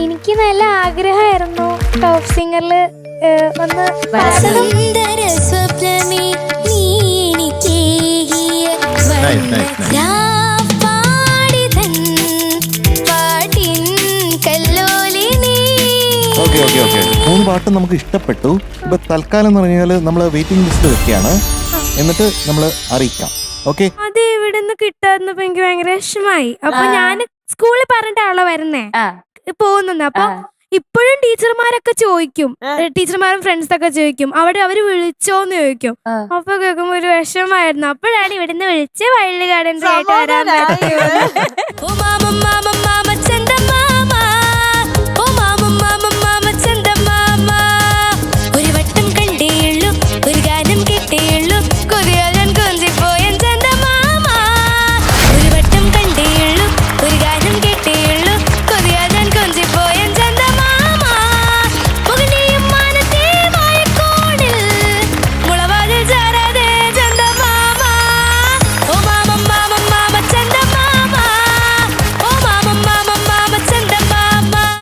എനിക്ക് നല്ല ആഗ്രഹമായിരുന്നു ടോപ്പ് സിംഗറില് ഒന്ന് പാടണം. ഓക്കെ ഓക്കെ ഓക്കെ 3 പാട്ട് നമുക്ക് ഇഷ്ടപ്പെട്ടു. ഇപ്പൊ തൽക്കാലം എന്ന് പറഞ്ഞാൽ നമ്മൾ വെയിറ്റിംഗ് ലിസ്റ്റ് വെക്കുകയാണ്, എന്നിട്ട് നമ്മൾ അറിയിക്കാം. ഓക്കെ, അത് ഇവിടെ നിന്ന് കിട്ടാതിരുന്നപ്പോ എനിക്ക് ഭയങ്കര വിഷമായി. അപ്പൊ ഞാൻ സ്കൂളിൽ പറഞ്ഞിട്ടാണല്ലോ വരുന്നേ പോകുന്നത്. അപ്പൊ ഇപ്പോഴും ടീച്ചർമാരൊക്കെ ചോദിക്കും, ടീച്ചർമാരും ഫ്രണ്ട്സൊക്കെ ചോദിക്കും അവിടെ അവര് വിളിച്ചോന്ന് ചോദിക്കും. അപ്പൊ കേൾക്കുമ്പോ ഒരു വിഷമായിരുന്നു. അപ്പോഴാണ് ഇവിടുന്ന് വിളിച്ച് വൈൽഡ് ഗാർഡൻസ് ആയിട്ട് വരാൻ പറ്റും.